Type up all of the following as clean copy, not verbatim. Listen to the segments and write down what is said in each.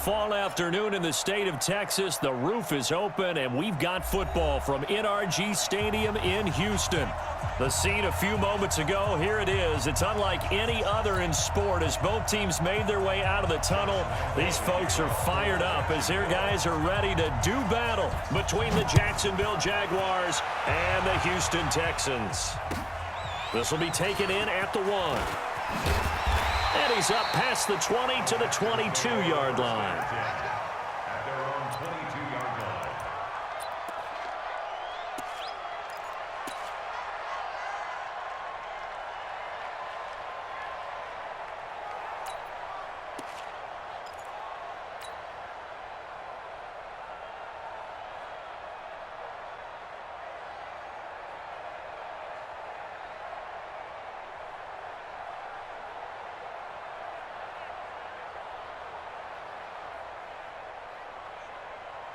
fall afternoon in the state of Texas. The roof is open, and we've got football from NRG Stadium in Houston. The scene a few moments ago, here it is. It's unlike any other in sport as both teams made their way out of the tunnel. These folks are fired up as their guys are ready to do battle between the Jacksonville Jaguars and the Houston Texans. This will be taken in at the 1. And he's up past the 20 to the 22-yard line. At their own 22-yard line.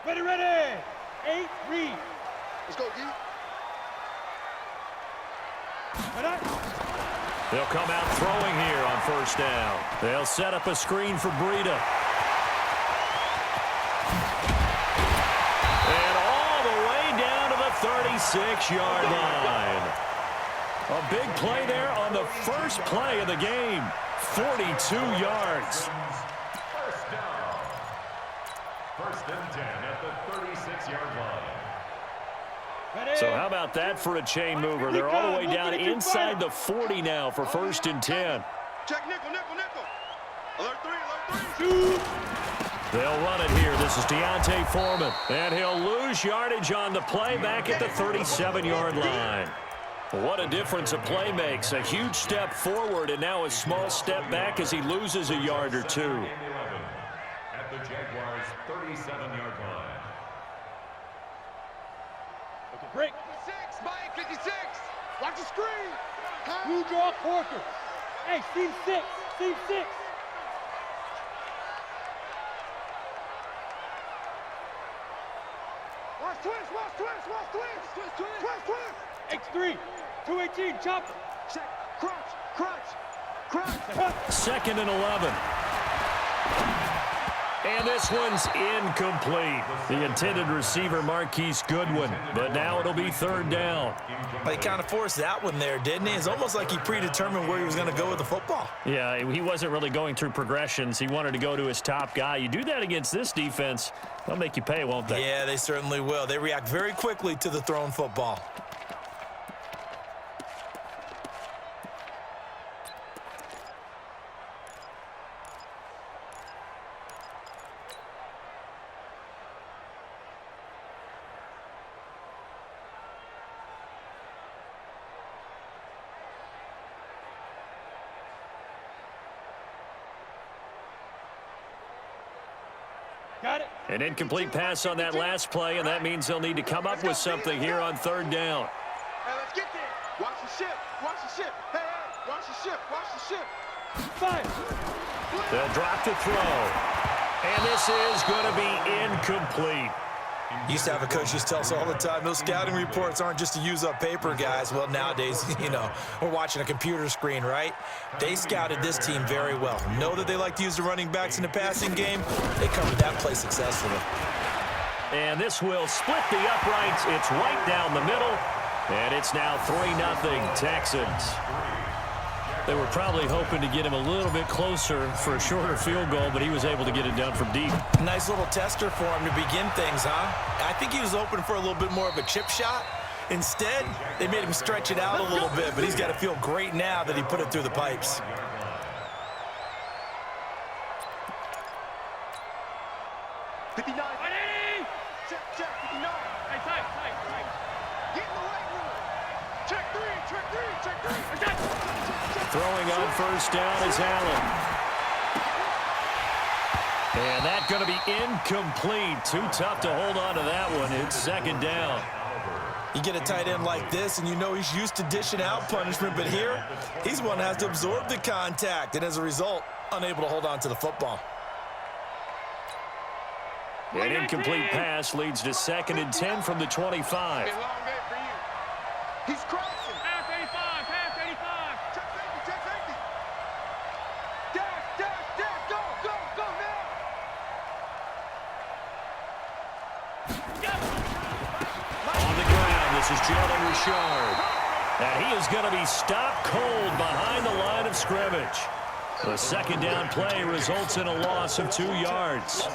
Ready, ready. 8, read. Let's go, G. They'll come out throwing here on first down. They'll set up a screen for Breida. And all the way down to the 36-yard line. A big play there on the first play of the game. 42 yards. First and 10 at the 36-yard line. So how about that for a chain mover? They're all the way down inside the 40 now for first and 10. Check nickel, nickel, nickel. Alert 3, alert 3. They'll run it here. This is Deontay Foreman. And he'll lose yardage on the play back at the 37-yard line. What a difference a play makes. A huge step forward and now a small step back as he loses a yard or two. At the Jaguars' 37-yard line. Break. 56, Mike, 56. Watch the screen. You draw Corker. Hey, seam 6. Seam 6. Watch twist, watch twist, watch twist. Twist, twist, twist, twist. X3. 218, chopper. Check, crunch, crunch, crunch. Second and 11. And this one's incomplete. The intended receiver, Marquise Goodwin. But now it'll be third down. He kind of forced that one there, didn't he? It's almost like he predetermined where he was going to go with the football. Yeah, he wasn't really going through progressions. He wanted to go to his top guy. You do that against this defense, they'll make you pay, won't they? Yeah, they certainly will. They react very quickly to the thrown football. Got it. An incomplete pass on that last play, and that means they'll need to come up with something here on third down. Hey, let's get there. Watch the ship, watch the ship. Hey, hey, watch the ship, watch the ship. 5. They'll drop to throw. And this is going to be incomplete. Used to have a coach just tell us all the time, those scouting reports aren't just to use up paper, guys. Well, nowadays, we're watching a computer screen, right? They scouted this team very well. Know that they like to use the running backs in the passing game. They covered that play successfully. And this will split the uprights. It's right down the middle. And it's now 3-0 Texans. They were probably hoping to get him a little bit closer for a shorter field goal, but he was able to get it down from deep. Nice little tester for him to begin things, huh? I think he was hoping for a little bit more of a chip shot. Instead, they made him stretch it out a little bit, but he's got to feel great now that he put it through the pipes. Check, 59. Hey, tight. Get in the right room. Check 3. Throwing on first down is Allen. And that's going to be incomplete. Too tough to hold on to that one. It's second down. You get a tight end like this, and you know he's used to dishing out punishment, but here, he's one that has to absorb the contact, and as a result, unable to hold on to the football. An incomplete pass leads to second and 10 from the 25. Been a long day for you. He's crossing. Half 85. Check safety. Dash, go now. On the ground, this is Jalen Richard. And he is going to be stopped cold behind the line of scrimmage. The second down play results in a loss of 2 yards.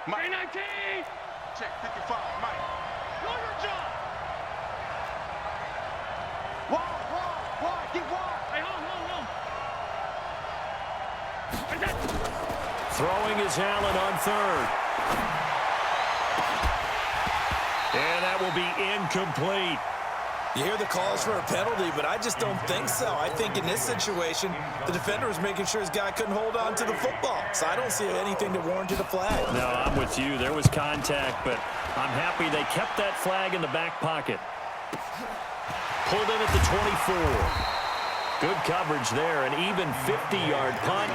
Mike 19. Check 55. Mike. Lawyer John. Wide. Get wide. Hey, hold. Throwing is Allen on third. And that will be incomplete. You hear the calls for a penalty, but I just don't think so. I think in this situation, the defender was making sure his guy couldn't hold on to the football. So I don't see anything that warranted a flag. No, I'm with you. There was contact, but I'm happy they kept that flag in the back pocket. Pulled in at the 24. Good coverage there. An even 50-yard punt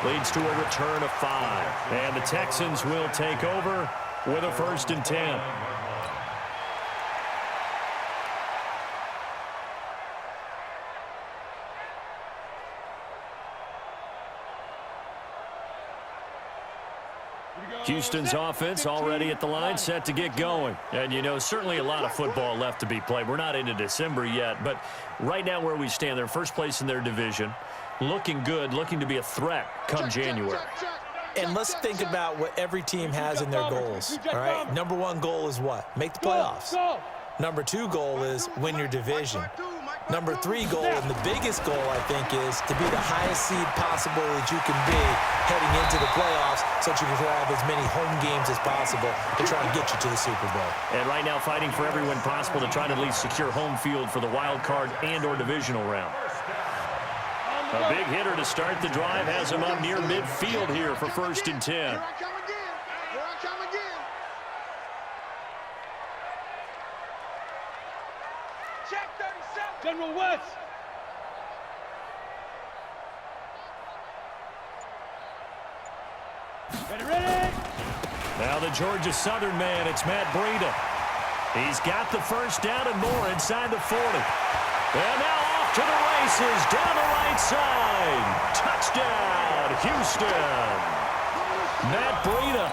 leads to a return of 5. And the Texans will take over with a 1st and 10. Houston's offense already at the line, set to get going. And, you know, certainly a lot of football left to be played. We're not into December yet, but right now where we stand, they're first place in their division, looking good, looking to be a threat come January. And let's think about what every team has in their goals, all right? Number 1 goal is what? Make the playoffs. Number 2 goal is win your division. Number 3 goal, and the biggest goal, I think, is to be the highest seed possible that you can be heading into the playoffs so that you can have as many home games as possible to try and get you to the Super Bowl. And right now fighting for every win possible to try to at least secure home field for the wild card and or divisional round. A big hitter to start the drive has him up near midfield here for 1st and 10. Here I come again. Check 37. General West. Ready. Now the Georgia Southern man, it's Matt Breida. He's got the 1st down and more inside the 40. And now off to the races, down the right side. Touchdown, Houston. Matt Breida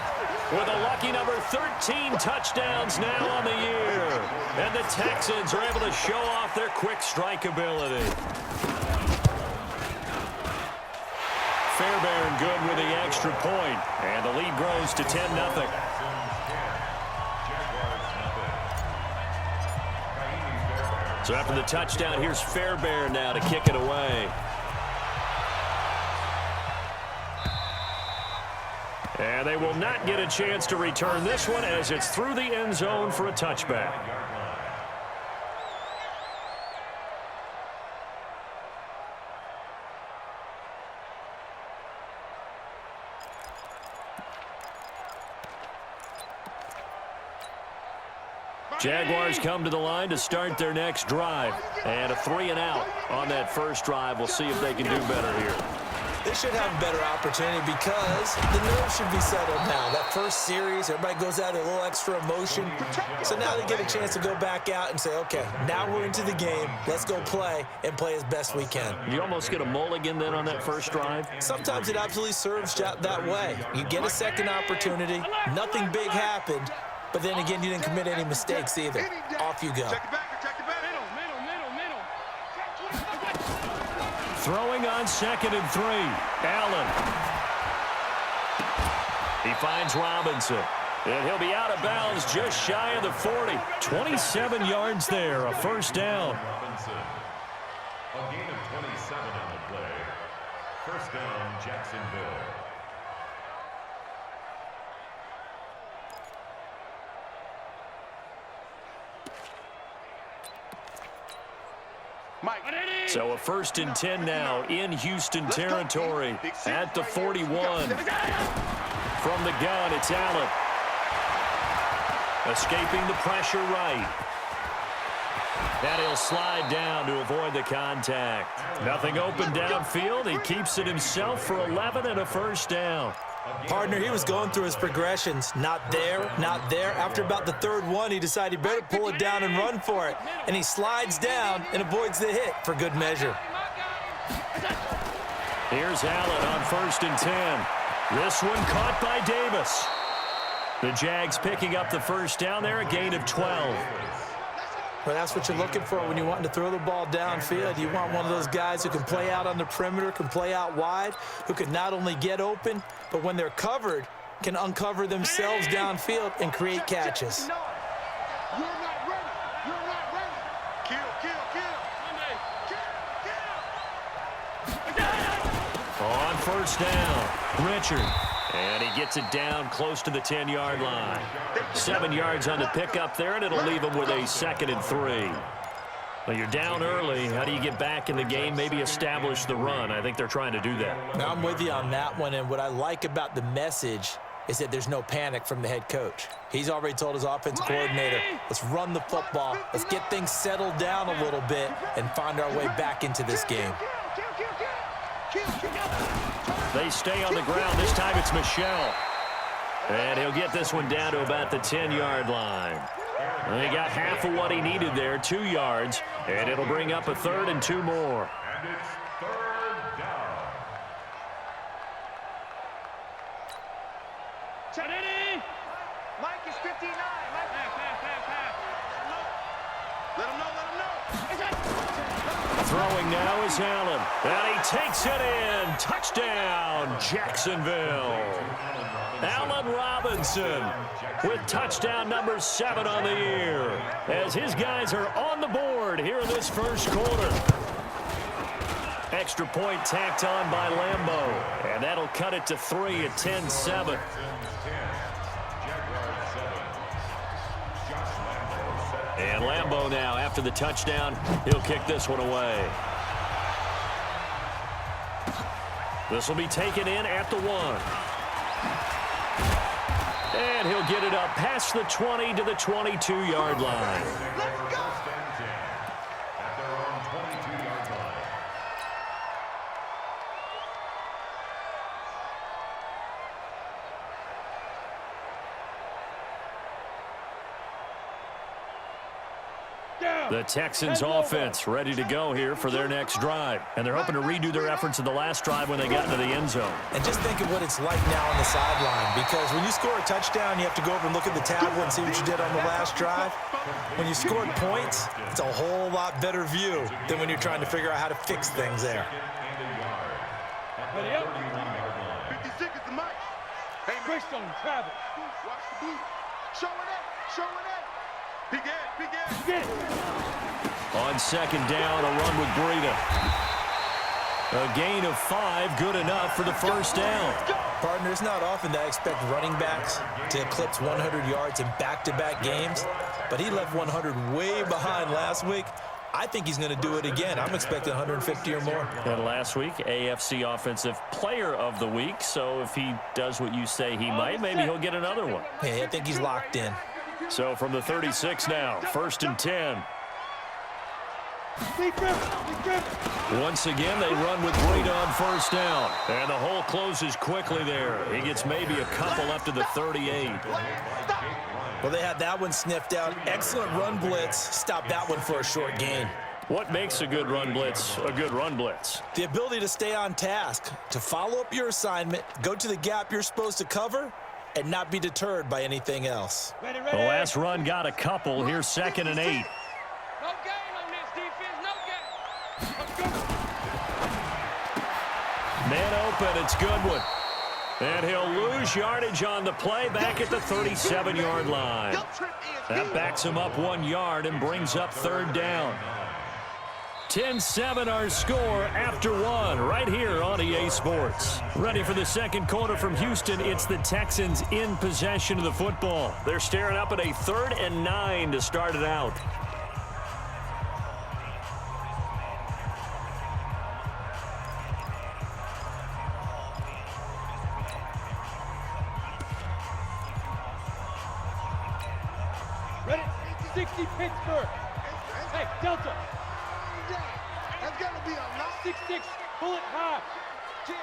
with a lucky number 13 touchdowns now on the year. And the Texans are able to show off their quick strike ability. Fairbairn good with the extra point, and the lead grows to 10-0. So after the touchdown, here's Fairbairn now to kick it away. And they will not get a chance to return this one as it's through the end zone for a touchback. Jaguars come to the line to start their next drive. And a 3-and-out on that first drive. We'll see if they can do better here. They should have a better opportunity because the nerves should be settled now. That first series, everybody goes out a little extra emotion. So now they get a chance to go back out and say, okay, now we're into the game. Let's go play and play as best we can. You almost get a mulligan then on that first drive? Sometimes it absolutely serves that way. You get a second opportunity. Nothing big happened. But then again, you didn't commit any mistakes either. Off you go. Throwing on 2nd and 3. Allen. He finds Robinson. And he'll be out of bounds just shy of the 40. 27 yards there, a 1st down. Robinson. A gain of 27 on the play. 1st down, Jacksonville. So a 1st and 10 now in Houston territory at the 41. From the gun, it's Allen. Escaping the pressure right. And he'll slide down to avoid the contact. Nothing open downfield. He keeps it himself for 11 and a 1st down. Partner, he was going through his progressions. Not there, not there. After about the 3rd one, he decided he better pull it down and run for it. And he slides down and avoids the hit for good measure. Here's Allen on 1st and 10. This one caught by Davis. The Jags picking up the first down there, a gain of 12. Well, that's what you're looking for when you're wanting to throw the ball downfield. You want one of those guys who can play out on the perimeter, can play out wide, who can not only get open, but when they're covered, can uncover themselves downfield and create catches. You're not ready. You're not ready. Kill, kill, kill. On 1st down, Richard. And he gets it down close to the 10-yard line. 7 yards on the pickup there, and it'll leave him with a 2nd and 3. Well, you're down early. How do you get back in the game, maybe establish the run? I think they're trying to do that. Now, I'm with you on that one, and what I like about the message is that there's no panic from the head coach. He's already told his offensive coordinator, let's run the football, let's get things settled down a little bit and find our way back into this game. They stay on the ground. This time it's Michel. And he'll get this one down to about the 10-yard line. And he got half of what he needed there, 2 yards. And it'll bring up a 3rd and 2 more. And it's 3rd down. Mike is 59. Mike. Let him know. Throwing now is Allen. And he takes it in. Touchdown, Jacksonville. Allen Robinson with touchdown number 7 on the year as his guys are on the board here in this first quarter. Extra point tacked on by Lambeau, and that'll cut it to 3 at 10-7. And Lambeau now, after the touchdown, he'll kick this one away. This will be taken in at the 1. And he'll get it up past the 20 to the 22-yard line. Let's go. At their own 22-yard line. The Texans offense ready to go here for their next drive. And they're hoping to redo their efforts in the last drive when they got into the end zone. And just think of what it's like now on the sideline, because when you score a touchdown, you have to go over and look at the tablet and see what you did on the last drive. When you scored points, it's a whole lot better view than when you're trying to figure out how to fix things there. Ready up. 50 seconds to Mike. Hey, Quick on travel. watch the boot. Show it up. Big end. Get it. On 2nd down, a run with Breida. A gain of 5, good enough for the first down. Partner, it's not often that I expect running backs to eclipse 100 yards in back-to-back games, but he left 100 way behind last week. I think he's going to do it again. I'm expecting 150 or more. And last week, AFC Offensive Player of the Week. So if he does what you say he might, maybe he'll get another one. Hey, I think he's locked in. So from the 36 now, 1st and 10. Once again, they run with Breida on 1st down. And the hole closes quickly there. He gets maybe a couple up to the 38. Well, they had that one sniffed out. Excellent run blitz. Stop that one for a short gain. What makes a good run blitz a good run blitz? The ability to stay on task, to follow up your assignment, go to the gap you're supposed to cover, and not be deterred by anything else. Ready. The last run got a couple. Here's 2nd and 8. No game on this defense. No game. Let's go. Man open, it's Goodwin. And he'll lose yardage on the play back at the 37-yard line. That backs him up 1 yard and brings up 3rd down. 10-7 our score after 1 right here on EA Sports. Ready for the second quarter from Houston. It's the Texans in possession of the football. They're staring up at a 3rd and 9 to start it out. Ready. 60 Pittsburgh. Hey, Delta. That's got to be a lot. 6-6. Pull it high. Jim.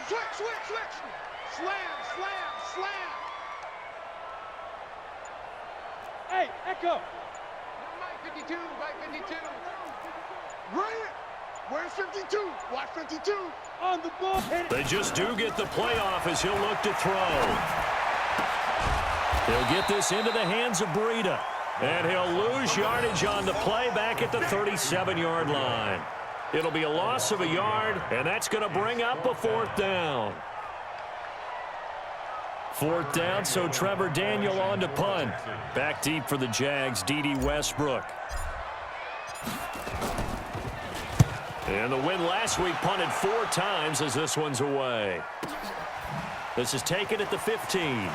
Switch. Slam. Hey, Echo. Mike 52. Bring it. Where's 52? Watch 52. On the ball. They just do get the playoff as he'll look to throw. He'll get this into the hands of Breida. And he'll lose yardage on the play back at the 37-yard line. It'll be a loss of a yard, and that's going to bring up a 4th down. 4th down, so Trevor Daniel on to punt. Back deep for the Jags, D.D. Westbrook. And the win last week punted 4 times as this one's away. This is taken at the 15.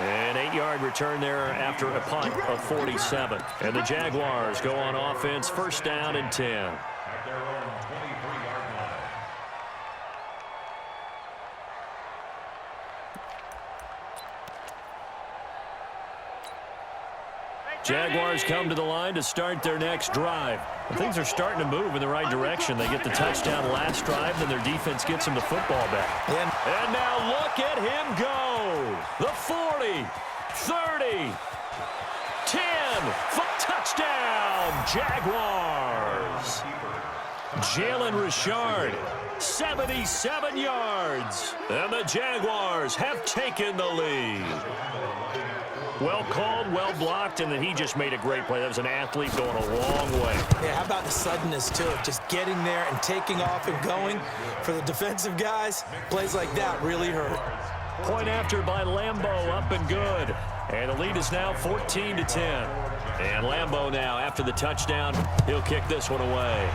An 8-yard return there after a punt of 47. And the Jaguars go on offense, 1st down and 10. At their own 23-yard line. Jaguars come to the line to start their next drive. Things are starting to move in the right direction. They get the touchdown last drive, then their defense gets them the football back. And now look at him go. The 40, 30, 10, touchdown, Jaguars. Jalen Richard, 77 yards. And the Jaguars have taken the lead. Well called, well blocked, and then he just made a great play. That was an athlete going a long way. Yeah, how about the suddenness, too? Just getting there and taking off and going. For the defensive guys, plays like that really hurt. Point after by Lambeau, up and good. And the lead is now 14-10. And Lambeau now, after the touchdown, he'll kick this one away.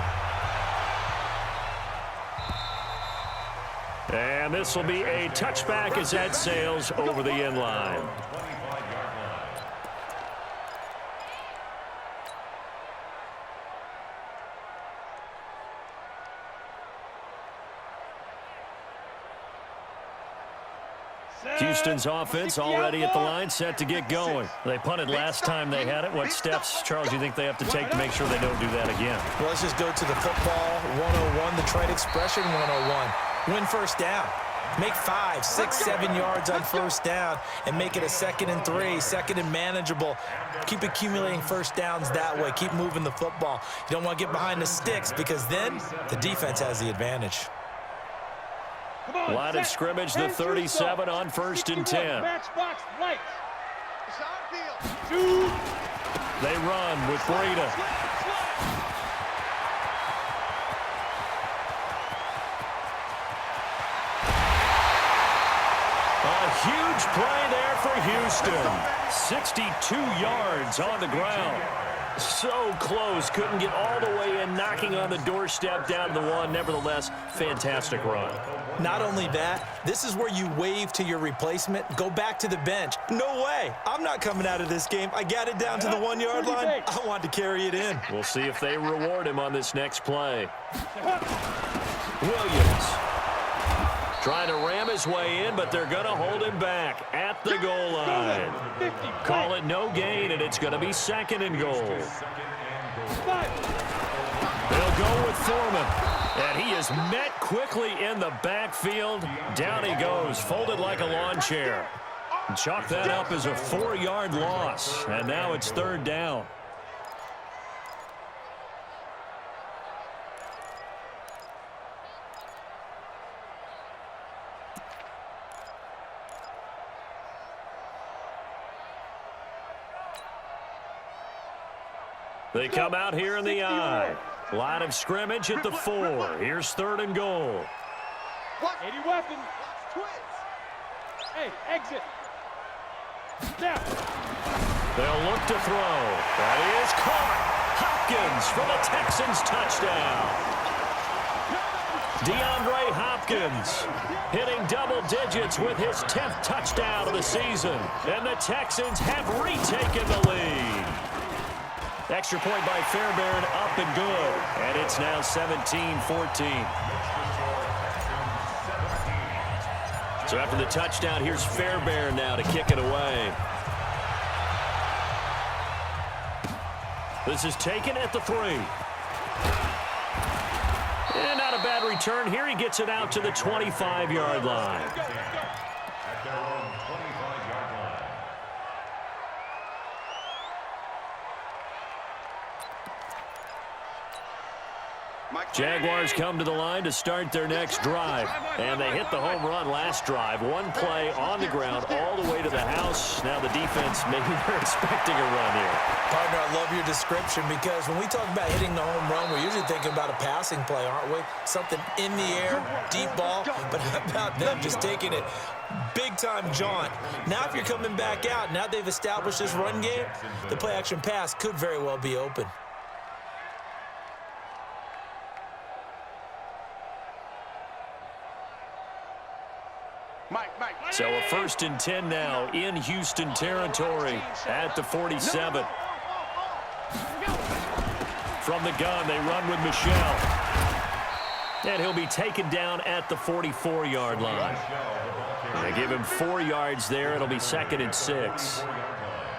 And this will be a touchback as that sails over the end line. Houston's offense already at the line, set to get going. They punted last time they had it. What steps, Charles, do you think they have to take to make sure they don't do that again? Well, let's just go to the football 101, the trade expression 101. Win 1st down. Make 5, 6, 7 yards on 1st down and make it a 2nd and 3, 2nd and manageable. Keep accumulating 1st downs that way. Keep moving the football. You don't want to get behind the sticks because then the defense has the advantage. Line of scrimmage, the 37 on 1st and 10. Matchbox lights. They run with Breida. A huge play there for Houston. 62 yards on the ground. So close, couldn't get all the way in, knocking on the doorstep down to the 1. Nevertheless, fantastic run. Not only that, this is where you wave to your replacement, go back to the bench. No way. I'm not coming out of this game. I got it down to the 1-yard line. I want to carry it in. We'll see if they reward him on this next play. Williams trying to ram his way in, but they're going to hold him back at the goal line. Call it no gain, and it's going to be 2nd and goal. They'll go with Foreman, and he is met quickly in the backfield. Down he goes, folded like a lawn chair. Chalk that up as a 4-yard loss, and now it's 3rd down. They come out here in the I. Line of scrimmage at the 4. Here's 3rd and goal. 80 weapons. Hey, exit. Step. They'll look to throw. That is caught. Hopkins for the Texans touchdown. DeAndre Hopkins hitting double digits with his 10th touchdown of the season. And the Texans have retaken the lead. Extra point by Fairbairn, up and good. And it's now 17-14. So after the touchdown, here's Fairbairn now to kick it away. This is taken at the 3. And not a bad return here. He gets it out to the 25-yard line. At their own 25-yard line. Jaguars come to the line to start their next drive. And they hit the home run last drive. One play on the ground all the way to the house. Now the defense, maybe they're expecting a run here. Partner, I love your description because when we talk about hitting the home run, we're usually thinking about a passing play, aren't we? Something in the air, deep ball. But how about them just taking it big-time jaunt? Now if you're coming back out, now they've established this run game, the play-action pass could very well be open. So a 1st and 10 now in Houston territory at the 47. From the gun, they run with Michel. And he'll be taken down at the 44-yard line. They give him 4 yards there. It'll be 2nd and 6.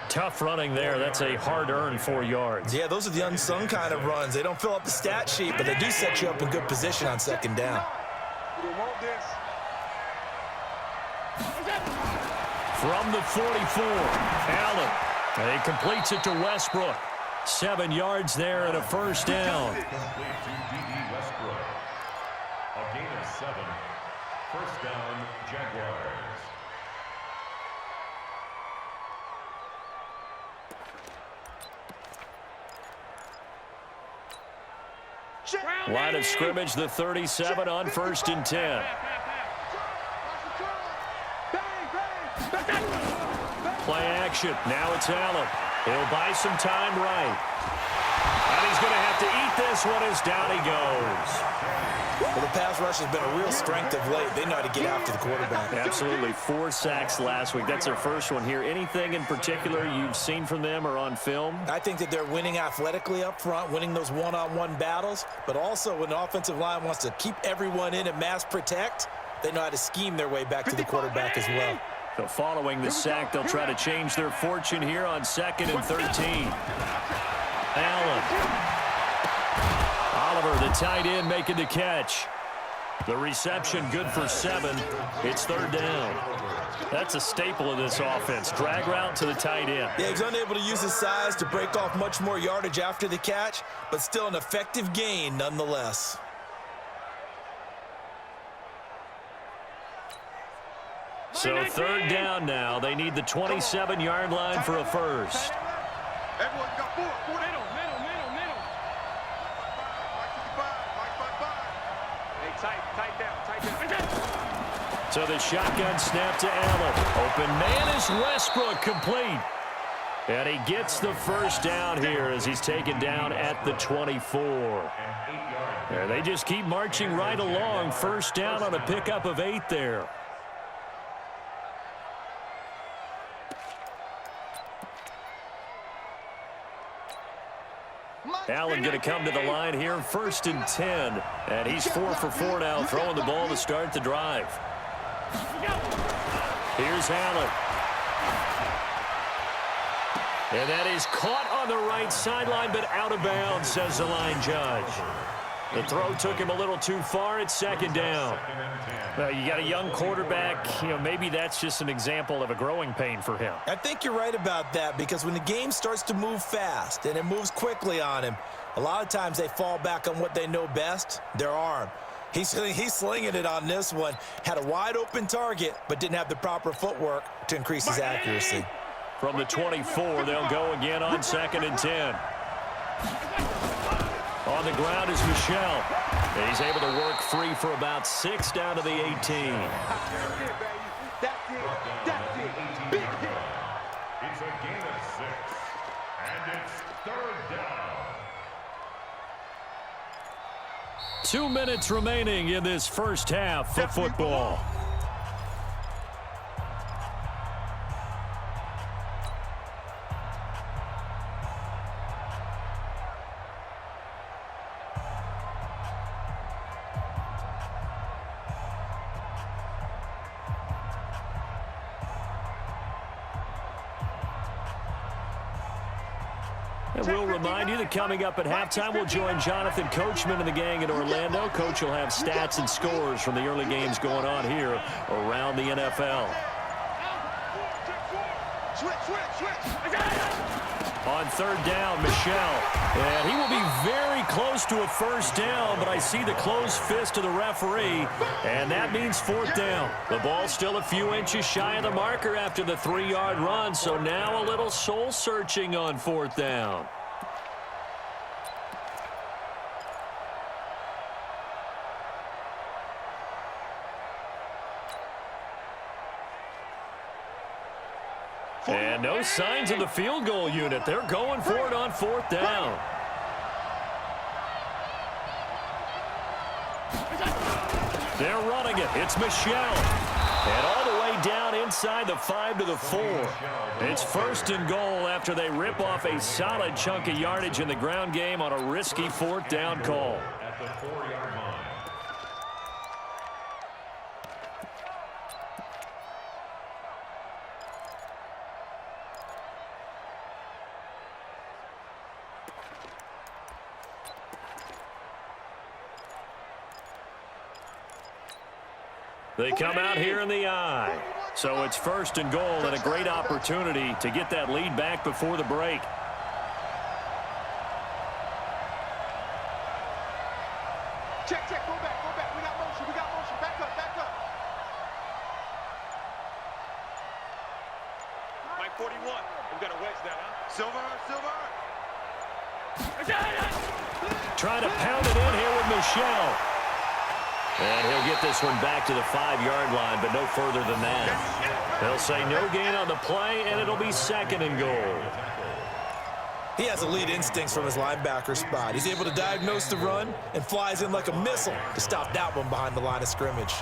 Tough running there. That's a hard-earned 4 yards. Yeah, those are the unsung kind of runs. They don't fill up the stat sheet, but they do set you up in good position on 2nd down. From the 44, Allen. He completes it to Westbrook. 7 yards there and a 1st down. Complete to D.D. Westbrook. A gain of 7. 1st down, Jaguars. Line of scrimmage, the 37 on 1st and 10. Play action. Now it's Allen. He'll buy some time right. And he's going to have to eat this one as down he goes. Well, the pass rush has been a real strength of late. They know how to get after the quarterback. Absolutely. 4 sacks last week. That's their first one here. Anything in particular you've seen from them or on film? I think that they're winning athletically up front, winning those one-on-one battles, but also when the offensive line wants to keep everyone in and mass protect, they know how to scheme their way back to the quarterback as well. So following the sack, they'll try to change their fortune here on 2nd and 13. Allen. Oliver, the tight end, making the catch. The reception good for 7. It's 3rd down. That's a staple of this offense. Drag route to the tight end. Yeah, he's unable to use his size to break off much more yardage after the catch, but still an effective gain nonetheless. So 3rd down now. They need the 27-yard line for a 1st. Everyone got 4. Middle. Hey, tight down. So the shotgun snap to Allen. Open man is Westbrook, complete. And he gets the 1st down here as he's taken down at the 24. And they just keep marching right along. 1st down on a pickup of 8 there. Allen going to come to the line here, 1st and 10. And he's 4 for 4 now, throwing the ball to start the drive. Here's Allen. And that is caught on the right sideline, but out of bounds, says the line judge. The throw took him a little too far. It's 2nd down. Well, you got a young quarterback. You know, maybe that's just an example of a growing pain for him. I think you're right about that because when the game starts to move fast and it moves quickly on him, a lot of times they fall back on what they know best, their arm. He's slinging it on this one. Had a wide open target, but didn't have the proper footwork to increase his accuracy. From the 24, they'll go again on 2nd and 10. On the ground is Michel. He's able to work free for about 6 down to the 18. That's it. Big hit. It's a gain of 6. And it's 3rd down. 2 minutes remaining in this first half of football. And we'll remind you that coming up at halftime, we'll join Jonathan Coachman and the gang in Orlando. Coach will have stats and scores from the early games going on here around the NFL. On 3rd down, Michel. And he will be very close to a first down, but I see the closed fist of the referee, and that means fourth down. The ball's still a few inches shy of the marker after the 3-yard run, so now a little soul-searching on fourth down. And no signs of the field goal unit. They're going for it on fourth down. They're running it. It's Michelle. And all the way down inside the 5 to the 4. It's first and goal after they rip off a solid chunk of yardage in the ground game on a risky fourth down call. At the 4-yard line. They come out here in the eye. So it's first and goal and a great opportunity to get that lead back before the break. Check, go back. We got motion. Back up. Mike 41. We've got to wedge that, huh? Silver. Trying to pound it in here with Michelle. And he'll get this one back to the 5-yard line, but no further than that. They'll say no gain on the play, and it'll be second and goal. He has elite instincts from his linebacker spot. He's able to diagnose the run and flies in like a missile to stop that one behind the line of scrimmage.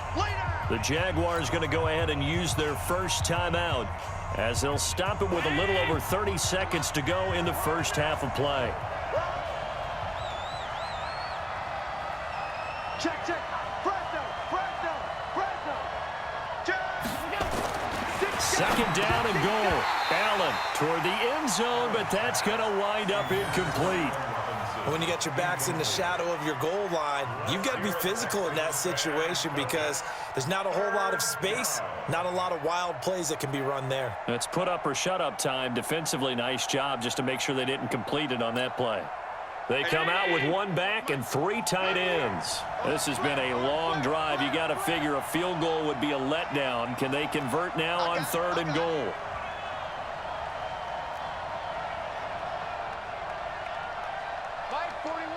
The Jaguars going to go ahead and use their first timeout as they'll stop it with a little over 30 seconds to go in the first half of play. Check. Second down and goal. Allen toward the end zone, but that's going to wind up incomplete. When you get your backs in the shadow of your goal line, you've got to be physical in that situation because there's not a whole lot of space, not a lot of wild plays that can be run there. That's put up or shut up time. Defensively, nice job just to make sure they didn't complete it on that play. They come out with one back and 3 tight ends. This has been a long drive. You got to figure a field goal would be a letdown. Can they convert now on 3rd and goal? Mike 41.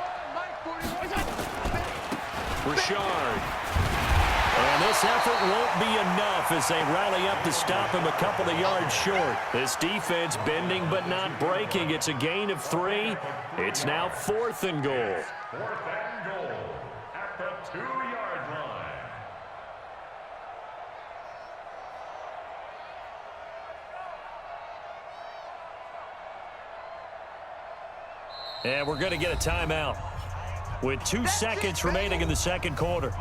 Richard. And this effort won't be enough as they rally up to stop him a couple of yards short. This defense bending but not breaking. It's a gain of 3. It's now 4th and goal. 4th and goal at the 2-yard line. And we're going to get a timeout with 2 seconds remaining in the second quarter.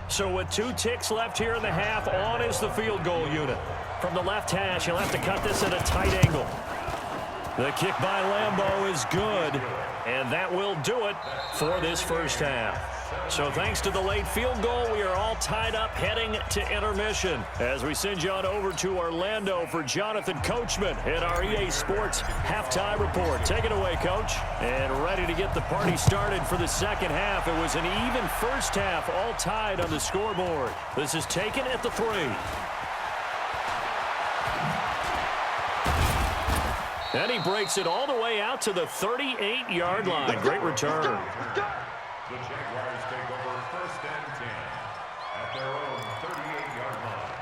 So with 2 ticks left here in the half, on is the field goal unit. From the left hash, he'll have to cut this at a tight angle. The kick by Lambeau is good, and that will do it for this first half. So thanks to the late field goal, we are all tied up heading to intermission as we send you on over to Orlando for Jonathan Coachman at our EA Sports Halftime Report. Take it away, Coach. And ready to get the party started for the second half. It was an even first half, all tied on the scoreboard. This is taken at the 3. And he breaks it all the way out to the 38-yard line. Great return. The Jaguars take over 1st and 10 at their own 38-yard line.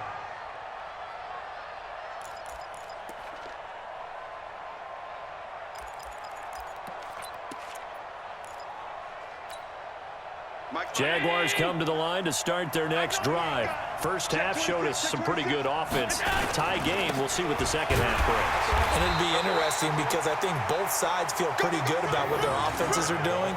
Jaguars come to the line to start their next drive. First half showed us some pretty good offense. Tie game. We'll see what the second half brings. And it'd be interesting because I think both sides feel pretty good about what their offenses are doing.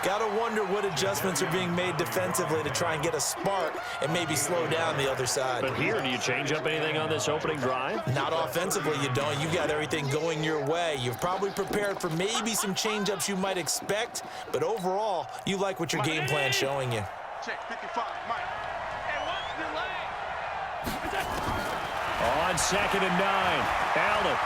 Got to wonder what adjustments are being made defensively to try and get a spark and maybe slow down the other side. But here, do you change up anything on this opening drive? Not offensively, you don't. You got everything going your way. You've probably prepared for maybe some change-ups you might expect, but overall, you like what your game plan's showing you. Check 55, Mike. And what's the delay? On 2nd and 9, Allen.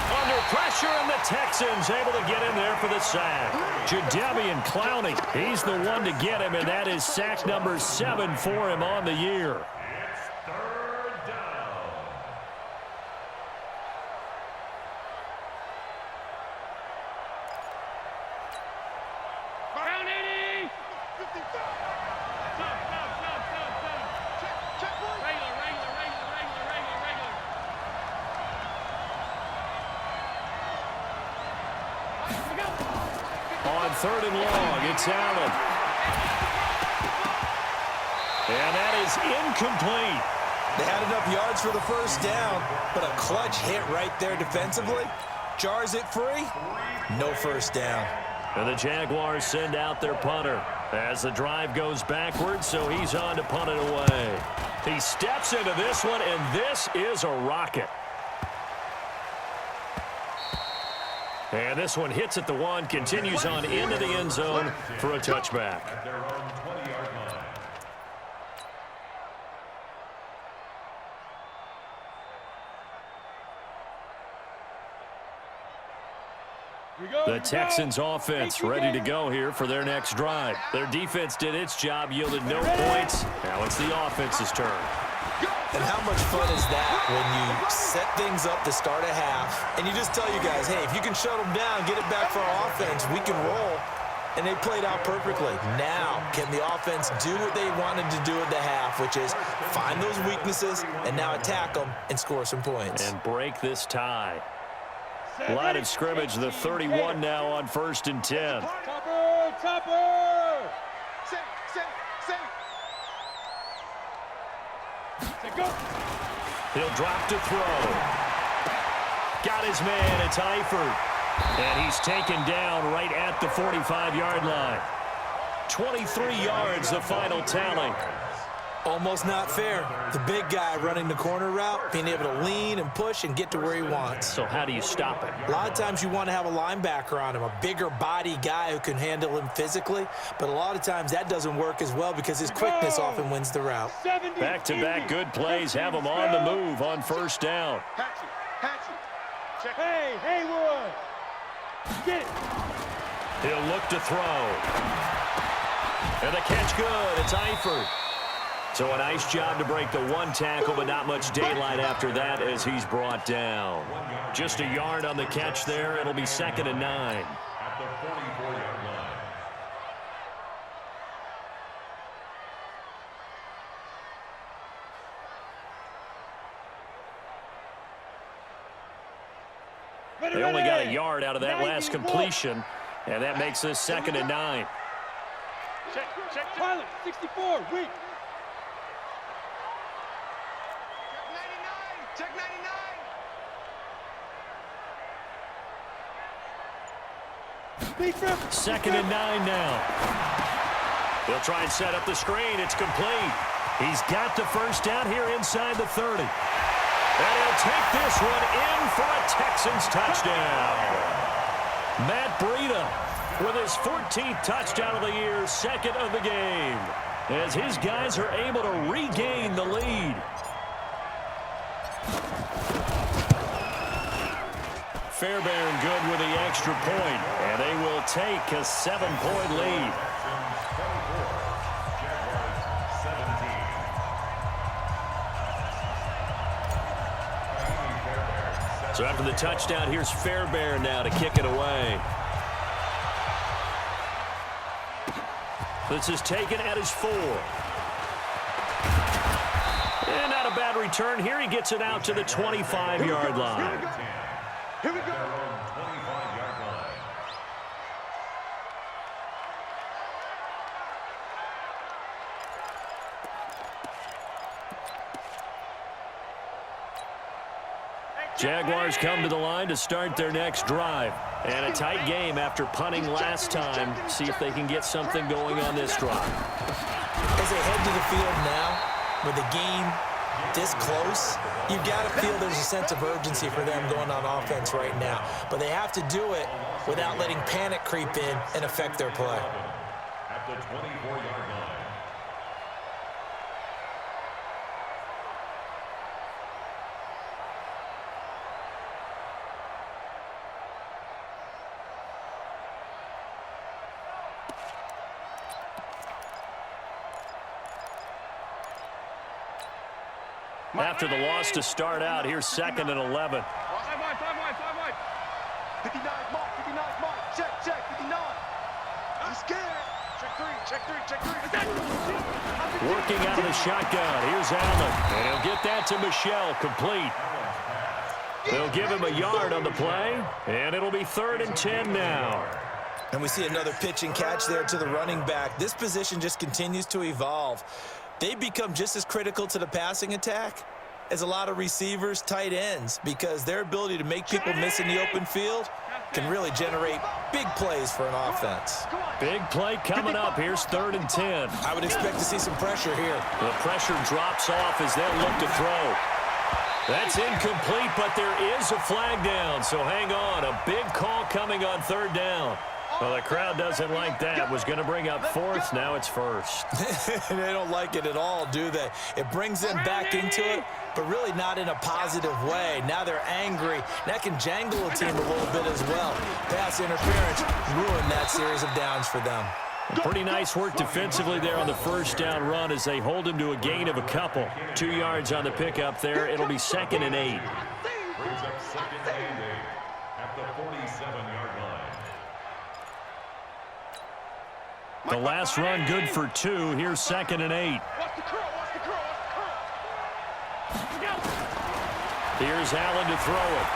Under pressure, and the Texans able to get in there for the sack. Jadeveon Clowney, he's the one to get him, and that is sack number 7 for him on the year. It's third down. Down 80. 55. Stop. Check, boy. Regular. On 3rd and long, it's Allen. And that is incomplete. They had enough yards for the first down, but a clutch hit right there defensively. Jars it free. No first down. And the Jaguars send out their punter as the drive goes backwards, so he's on to punt it away. He steps into this one, and this is a rocket. And this one hits at the 1, continues on into the end zone for a touchback. At their own 20-yard line. The Texans offense ready to go here for their next drive. Their defense did its job, yielded no points. Now it's the offense's turn. And how much fun is that when you set things up to start a half, and you just tell you guys, hey, if you can shut them down, get it back for our offense, we can roll. And they played out perfectly. Now, can the offense do what they wanted to do at the half, which is find those weaknesses and now attack them and score some points. And break this tie. Line of scrimmage, the 31 now on 1st and 10. Topper. Safe. Go. He'll drop to throw. Got his man, it's Eifert. And he's taken down right at the 45-yard line. 23 yards, the final tally. Almost not fair. The big guy running the corner route, being able to lean and push and get to where he wants. So how do you stop it? A lot of times you want to have a linebacker on him, a bigger body guy who can handle him physically, but a lot of times that doesn't work as well because his quickness often wins the route. Back-to-back good plays have him on the move on 1st down. Hatchet. Check. Hey, Haywood. Get it. He'll look to throw. And the catch good. It's Eifert. So a nice job to break the 1 tackle, but not much daylight after that as he's brought down. Just a yard on the catch there. It'll be 2nd and 9. At the 44-yard line. They only got a yard out of that last completion, and that makes this 2nd and 9. Check. Pilot, 64, weak. Check 99. 2nd and 9 now. They'll try and set up the screen. It's complete. He's got the first down here inside the 30. And he'll take this one in for a Texans touchdown. Matt Breida with his 14th touchdown of the year, 2nd of the game, as his guys are able to regain the lead. Fairbairn good with the extra point, and they will take a 7-point lead. So after the touchdown, here's Fairbairn now to kick it away. This is taken at his 4. And not a bad return here. He gets it out to the 25-yard line. Here we go. 25-yard line. Jaguars come to the line to start their next drive. And a tight game after punting last time. See if they can get something going on this drive. As they head to the field now, with the game this close, you've got to feel there's a sense of urgency for them going on offense right now. But they have to do it without letting panic creep in and affect their play. At the 24-yard line. after the loss to start out. Here's 2nd and 11. 5 wide. 59, mark, check, 59. I'm scared. Check three. Working out of the shotgun. Here's Allen. And he'll get that to Michelle. Complete. They'll give him a yard on the play. And it'll be 3rd and 10 now. And we see another pitch and catch there to the running back. This position just continues to evolve. They become just as critical to the passing attack as a lot of receivers, tight ends, because their ability to make people miss in the open field can really generate big plays for an offense. Big play coming up. Here's 3rd and 10. I would expect to see some pressure here. The pressure drops off as they'll look to throw. That's incomplete, but there is a flag down, so hang on. A big call coming on 3rd down. Well, the crowd doesn't like that. Was going to bring up 4th. Now it's 1st. They don't like it at all, do they? It brings them back into it, but really not in a positive way. Now they're angry. That can jangle a team a little bit as well. Pass interference ruined that series of downs for them. Pretty nice work defensively there on the 1st down run as they hold him to a gain of a couple. 2 yards on the pickup there. It'll be 2nd and 8. Brings up 2nd and 8 at the 47-yard line. The last run good for 2. Here's 2nd and 8. Watch the curl. Here's Allen to throw it.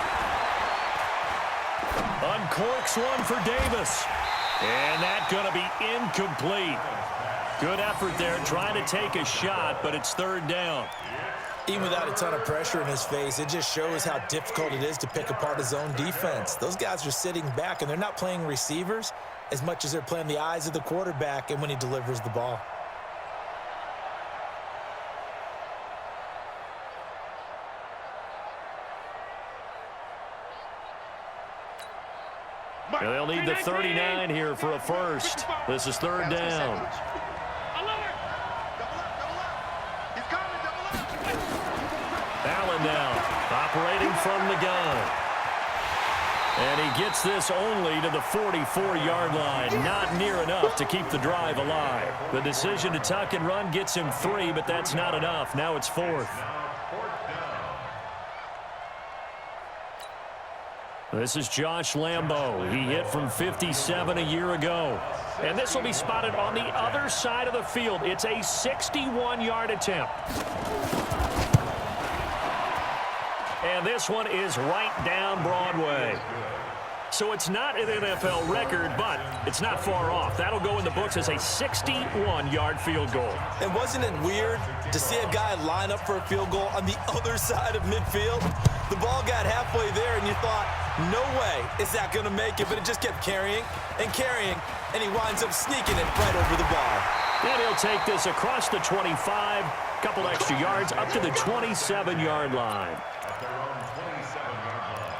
Uncorks one for Davis. And that's going to be incomplete. Good effort there trying to take a shot, but it's 3rd down. Even without a ton of pressure in his face, it just shows how difficult it is to pick apart his own defense. Those guys are sitting back, and they're not playing receivers as much as they're playing the eyes of the quarterback and when he delivers the ball. Now they'll need the 39 here for a first. This is 3rd down. Allen now operating from the gun. And he gets this only to the 44-yard line. Not near enough to keep the drive alive. The decision to tuck and run gets him 3, but that's not enough. Now it's 4th. This is Josh Lambo. He hit from 57 a year ago. And this will be spotted on the other side of the field. It's a 61-yard attempt. And this one is right down Broadway. So it's not an NFL record, but it's not far off. That'll go in the books as a 61-yard field goal. And wasn't it weird to see a guy line up for a field goal on the other side of midfield? The ball got halfway there, and you thought, no way is that going to make it, but it just kept carrying, and he winds up sneaking it right over the bar. And he'll take this across the 25, couple extra yards, up to the 27-yard line. At their own 27-yard line.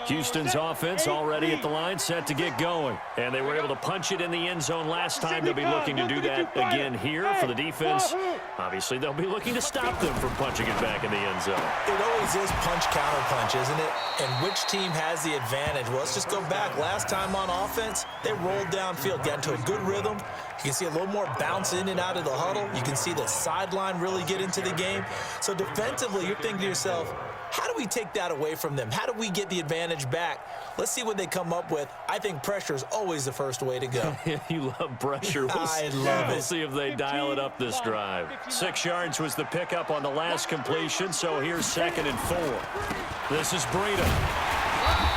Houston's offense already at the line, set to get going. And they were able to punch it in the end zone last time. They'll be looking to do that again here for the defense. Obviously, they'll be looking to stop them from punching it back in the end zone. It always is punch-counter-punch, isn't it? And which team has the advantage? Well, let's just go back. Last time on offense, they rolled downfield, got into a good rhythm. You can see a little more bounce in and out of the huddle. You can see the sideline really get into the game. So defensively, you're thinking to yourself, how do we take that away from them? How do we get the advantage back? Let's see what they come up with. I think pressure is always the first way to go. You love pressure. I love it. We'll see if they dial it up this drive. 6 yards was the pickup on the last completion, so here's 2nd and 4. This is Breida.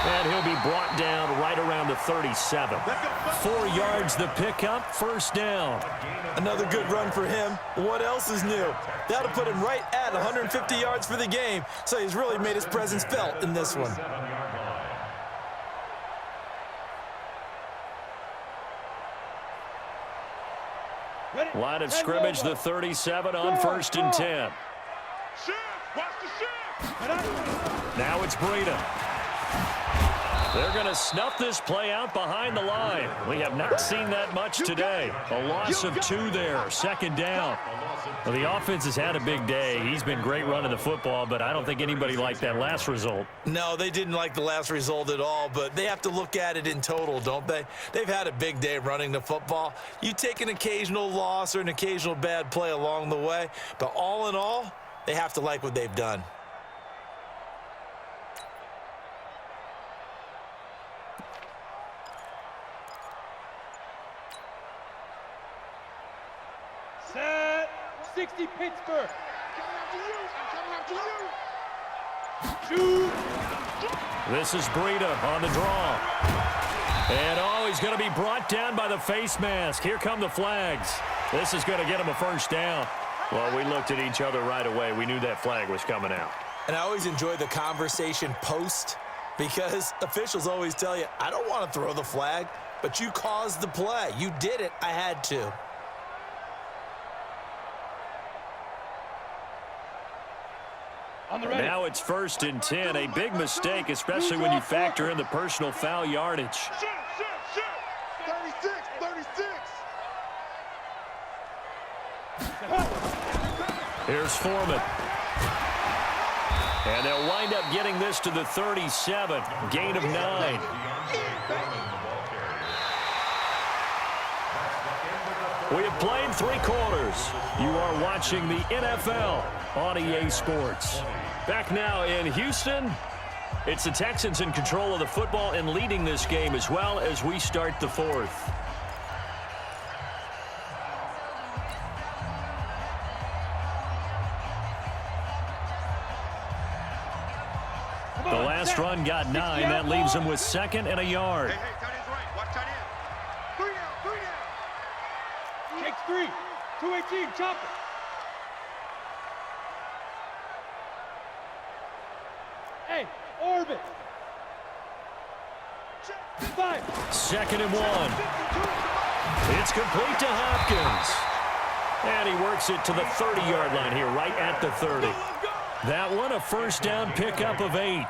And he'll be brought down right around the 37. 4 yards the pickup, 1st down. Another good run for him. What else is new? That'll put him right at 150 yards for the game, so he's really made his presence felt in this one. Line of scrimmage, the 37 on 1st and 10. Shift! Watch the shift! Now it's Breida. They're going to snuff this play out behind the line. We have not seen that much today. A loss of 2 there, second down. Well, the offense has had a big day. He's been great running the football, but I don't think anybody liked that last result. No, they didn't like the last result at all, but they have to look at it in total, don't they? They've had a big day running the football. You take an occasional loss or an occasional bad play along the way, but all in all, they have to like what they've done. Set. 60 Pittsburgh. Coming after you. Shoot. This is Breida on the draw. And, oh, he's going to be brought down by the face mask. Here come the flags. This is going to get him a first down. Well, we looked at each other right away. We knew that flag was coming out. And I always enjoy the conversation post because officials always tell you, I don't want to throw the flag, but you caused the play. You did it. I had to. Now it's 1st and 10. A big mistake, especially when you factor in the personal foul yardage. Shoot. 36. Here's Foreman. And they'll wind up getting this to the 37. Gain of 9. We have played 3 quarters. You are watching the NFL on EA Sports. Back now in Houston, it's the Texans in control of the football and leading this game as well as we start the 4th. The last run got 9. That leaves them with 2nd and a yard. Hey, tight end's right. Watch tight end. 3 down. Takes 3. 218. Chop it. Hey, orbit. 5. 2nd and 1. It's complete to Hopkins. And he works it to the 30-yard line here, right at the 30. That one, a first down pickup of 8.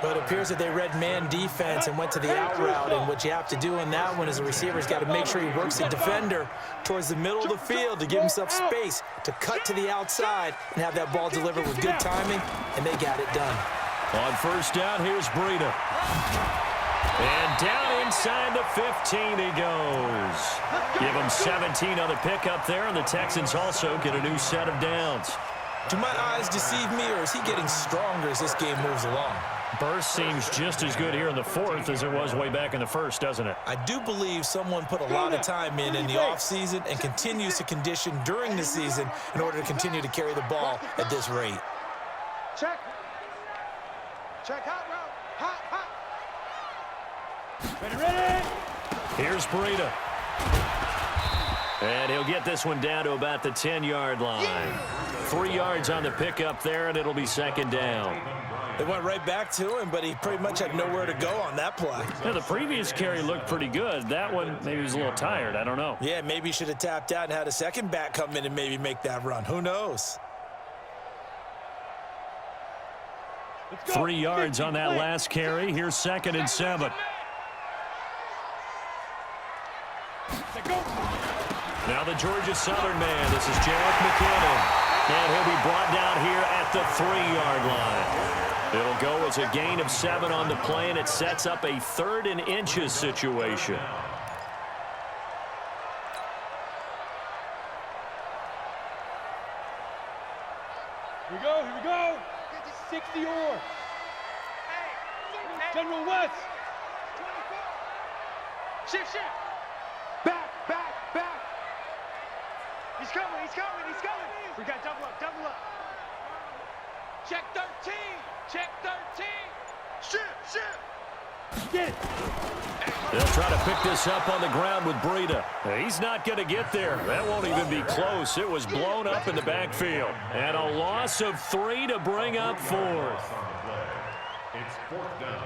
But it appears that they read man defense and went to the out route, and what you have to do in that one is the receiver's got to make sure he works the defender towards the middle of the field to give himself space to cut to the outside and have that ball delivered with good timing, and they got it done. On first down, here's Breida. And down inside the 15 he goes. Give him 17 on the pickup there, and the Texans also get a new set of downs. Do my eyes deceive me, or is he getting stronger as this game moves along? Burst seems just as good here in the 4th as it was way back in the 1st, doesn't it? I do believe someone put a lot of time in the offseason and continues to condition during the season in order to continue to carry the ball at this rate. Check hot route. Hot. Ready. Here's Breida. And he'll get this one down to about the 10-yard line. 3 yards on the pickup there, and it'll be 2nd down. They went right back to him, but he pretty much had nowhere to go on that play. Now, the previous carry looked pretty good. That one, maybe he was a little tired. I don't know. Yeah, maybe he should have tapped out and had a second back come in and maybe make that run. Who knows? 3 yards on that last carry. Here's 2nd and 7. Now the Georgia Southern man. This is Jarek McKinnon. And he'll be brought down here at the 3-yard line. It'll go as a gain of 7 on the play, and it sets up a 3rd and inches situation. Here we go. 60 or. General West. Shift. Back. He's coming. We got double up. Check 13. Shift. Get it. They'll try to pick this up on the ground with Breida. He's not going to get there. That won't even be close. It was blown up in the backfield. And a loss of 3 to bring up 4th. It's 4th down.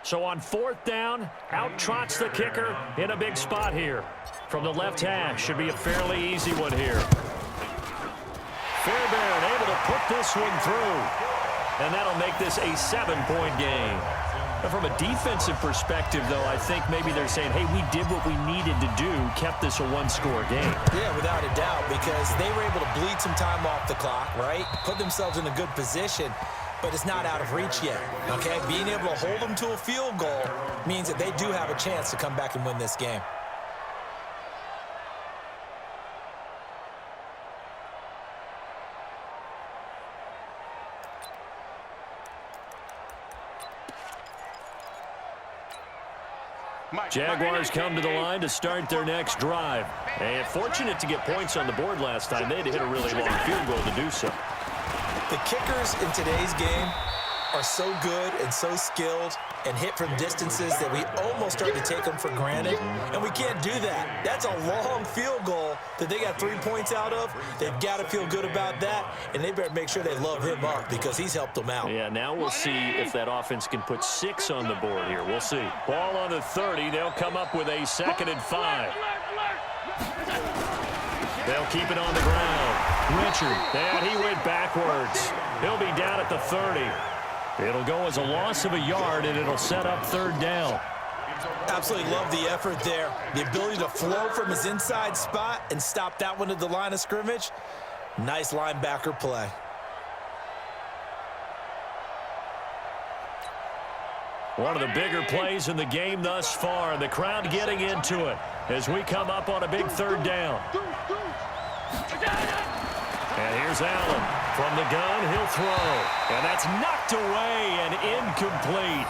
So on 4th down, out trots the kicker in a big spot here. From the left hash, should be a fairly easy one here. Fairbairn able to put this one through. And that'll make this a 7-point game. But from a defensive perspective, though, I think maybe they're saying, hey, we did what we needed to do, kept this a one-score game. Yeah, without a doubt, because they were able to bleed some time off the clock, right? Put themselves in a good position, but it's not out of reach yet, okay? Being able to hold them to a field goal means that they do have a chance to come back and win this game. Jaguars come to the line to start their next drive. And fortunate to get points on the board last time. They had to hit a really long field goal to do so. The kickers in today's game are so good and so skilled and hit from distances that we almost start to take them for granted, and we can't do that. That's a long field goal that they got 3 points out of. They've got to feel good about that, and they better make sure they love him up because he's helped them out. Yeah, now we'll see if that offense can put 6 on the board here. We'll see. Ball on the 30. They'll come up with a 2nd and 5. They'll keep it on the ground. Richard, and he went backwards. He'll be down at the 30. It'll go as a loss of a yard, and it'll set up 3rd down. Absolutely love the effort there. The ability to flow from his inside spot and stop that one at the line of scrimmage. Nice linebacker play. One of the bigger plays in the game thus far. The crowd getting into it as we come up on a big 3rd down. And here's Allen. From the gun, he'll throw. And that's knocked away and incomplete.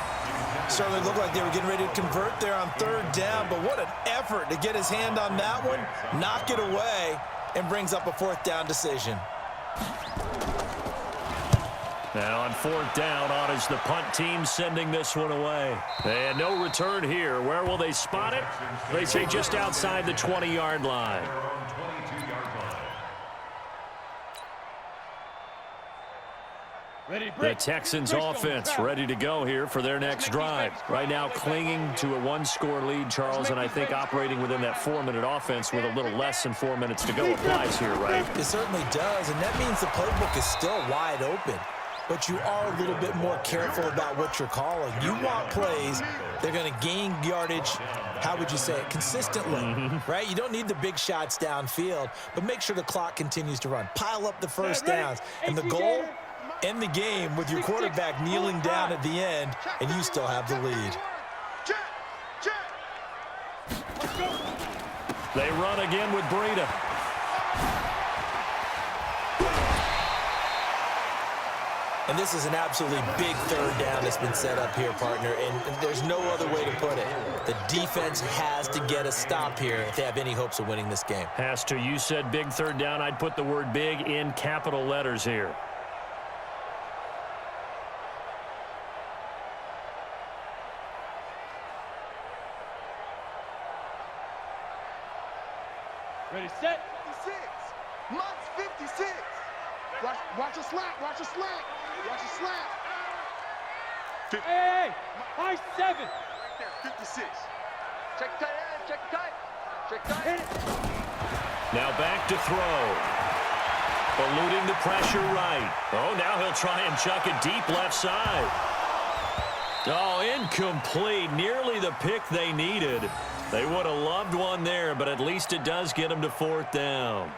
Certainly looked like they were getting ready to convert there on 3rd down, but what an effort to get his hand on that one, knock it away, and brings up a 4th down decision. Now on 4th down, on is the punt team sending this one away. And no return here. Where will they spot it? They say just outside the 20-yard line. The Texans offense ready to go here for their next drive. Right now clinging to a 1-score lead, Charles, and I think operating within that 4-minute offense with a little less than 4 minutes to go applies here, right? It certainly does, and that means the playbook is still wide open. But you are a little bit more careful about what you're calling. You want plays they're going to gain yardage, how would you say it, consistently, right? You don't need the big shots downfield, but make sure the clock continues to run. Pile up the first downs, and the goal, end the game with your quarterback kneeling down at the end, and you still have the lead. They run again with Breida. And this is an absolutely big 3rd down that's been set up here, partner, and there's no other way to put it. The defense has to get a stop here if they have any hopes of winning this game. Has to. You said big 3rd down. I'd put the word big in capital letters here. Ready, set. 56. Mott's 56. Watch a slant. Watch a slant. Watch a slant. Hey, high 7. Right there, 56. Check tight end. Check tight. Check tight. Hit it. Now back to throw. Eluding the pressure right. Oh, now he'll try and chuck it deep left side. Oh, incomplete. Nearly the pick they needed. They would have loved one there, but at least it does get them to 4th down.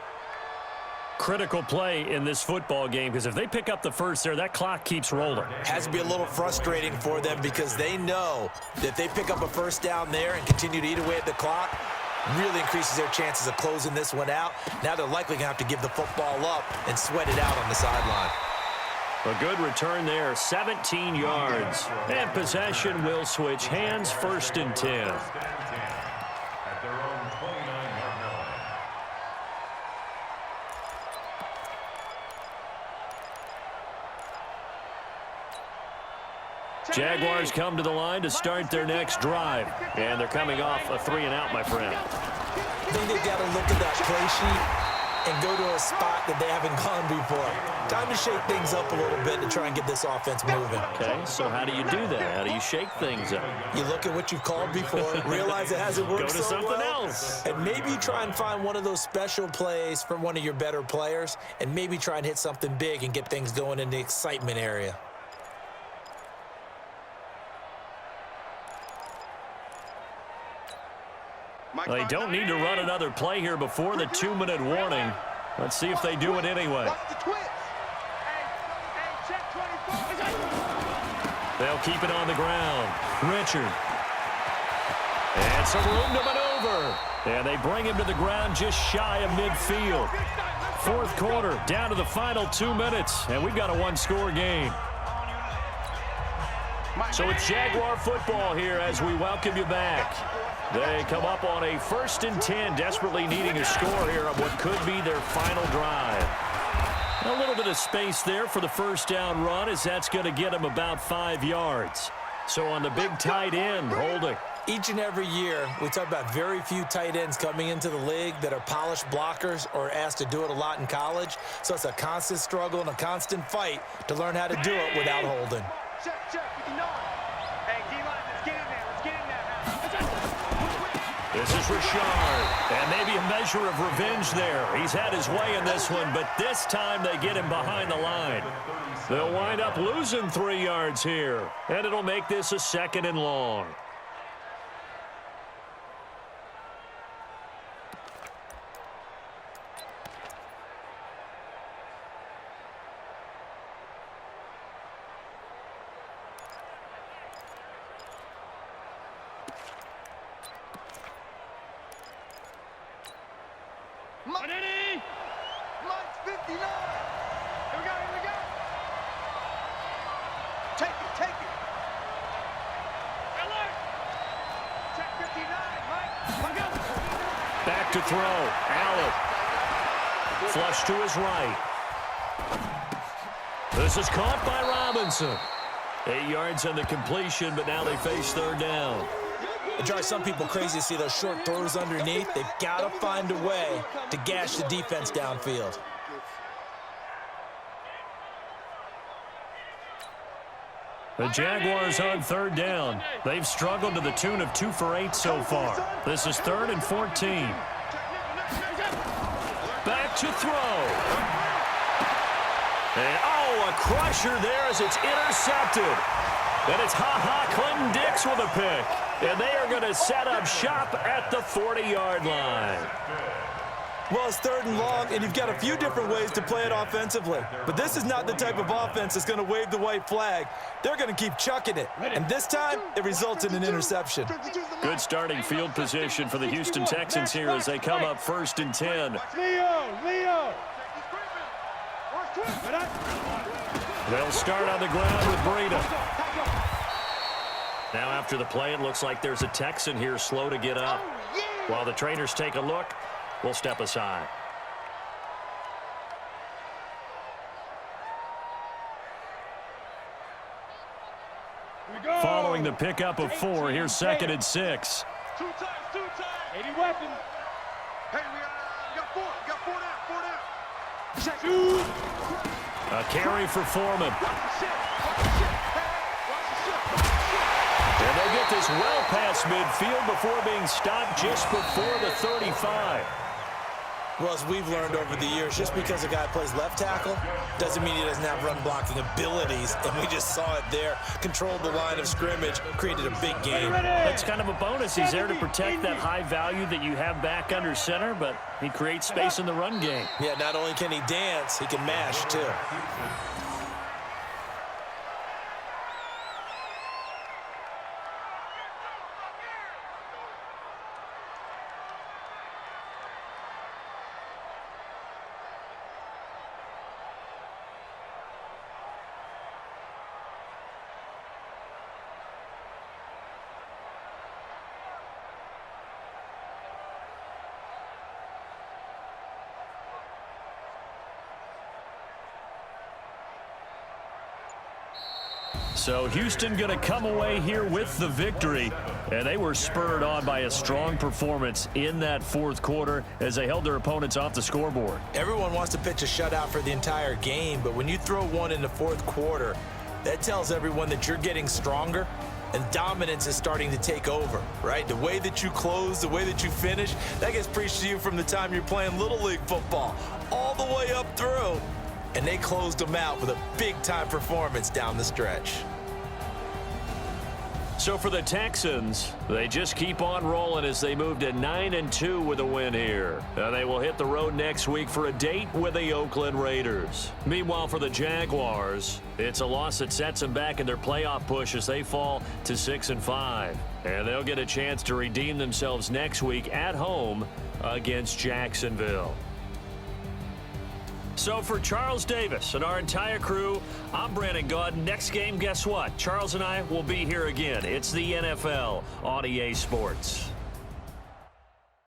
Critical play in this football game, because if they pick up the first there, that clock keeps rolling. Has to be a little frustrating for them because they know that if they pick up a 1st down there and continue to eat away at the clock, really increases their chances of closing this one out. Now they're likely going to have to give the football up and sweat it out on the sideline. A good return there, 17 yards. And possession will switch hands, 1st and 10. At their own 29-yard line. Jaguars come to the line to start their next drive. And they're coming off a 3-and-out, my friend. I think they've got to look at that play sheet and go to a spot that they haven't gone before. Time to shake things up a little bit to try and get this offense moving. Okay, so how do you do that? How do you shake things up? You look at what you've called before, realize it hasn't worked Go to so something well, else. and maybe try and find one of those special plays from one of your better players, and maybe try and hit something big and get things going in the excitement area. They don't need to run another play here before the 2-minute warning. Let's see if they do it anyway. Watch the twist. They'll keep it on the ground. Richard. And some room to maneuver. And they bring him to the ground just shy of midfield. Fourth quarter, down to the final 2 minutes, and we've got a one-score game. So it's Jaguar football here as we welcome you back. They come up on a 1st and 10, desperately needing a score here on what could be their final drive. A little bit of space there for the first down run, as that's going to get them about 5 yards. So on the big tight end, holding. Each and every year, we talk about very few tight ends coming into the league that are polished blockers or asked to do it a lot in college. So it's a constant struggle and a constant fight to learn how to do it without holding. Check, 59. Hey, D-line, let's get in there. Let's get in there now. This is Richard, and maybe a measure of revenge there. He's had his way in this one, but this time they get him behind the line. They'll wind up losing 3 yards here, and it'll make this a 2nd and long. Mike's 59. Here we go, here we go. Take it, take it. Alert. Check 59, Mike. Look out. Back to throw. Allen. Flush to his right. This is caught by Robinson. 8 yards on the completion, but now they face 3rd down. It drives some people crazy to see those short throws underneath. They've got to find a way to gash the defense downfield. The Jaguars on 3rd down. They've struggled to the tune of 2 for 8 so far. This is 3rd and 14. Back to throw. And, oh, a crusher there as it's intercepted. And it's Clinton Dix with a pick. And they are going to set up shop at the 40-yard line. Well, it's 3rd and long, and you've got a few different ways to play it offensively. But this is not the type of offense that's going to wave the white flag. They're going to keep chucking it. And this time, it results in an interception. Good starting field position for the Houston Texans here as they come up 1st and 10. Leo. They'll start on the ground with Breida. Now after the play, it looks like there's a Texan here slow to get up. While the trainers take a look, we'll step aside. Following the pickup of 4, here's 2nd and 6. Two times. 80 weapons. Hey, we got 4. We got 4 down. Check. A carry for Foreman. And they'll get this well past midfield before being stopped just before the 35. Well, as we've learned over the years, just because a guy plays left tackle doesn't mean he doesn't have run blocking abilities. And we just saw it there. Controlled the line of scrimmage, created a big game. That's kind of a bonus. He's there to protect that high value that you have back under center, but he creates space in the run game. Yeah, not only can he dance, he can mash, too. So Houston going to come away here with the victory, and they were spurred on by a strong performance in that fourth quarter as they held their opponents off the scoreboard. Everyone wants to pitch a shutout for the entire game, but when you throw one in the fourth quarter, that tells everyone that you're getting stronger and dominance is starting to take over, right? The way that you close, the way that you finish, that gets preached to you from the time you're playing Little League football all the way up through. And they closed them out with a big-time performance down the stretch. So for the Texans, they just keep on rolling as they move to 9-2 with a win here. Now they will hit the road next week for a date with the Oakland Raiders. Meanwhile, for the Jaguars, it's a loss that sets them back in their playoff push as they fall to 6-5. And they'll get a chance to redeem themselves next week at home against Jacksonville. So for Charles Davis and our entire crew, I'm Brandon Gaudin. Next game, guess what? Charles and I will be here again. It's the NFL on EA Sports.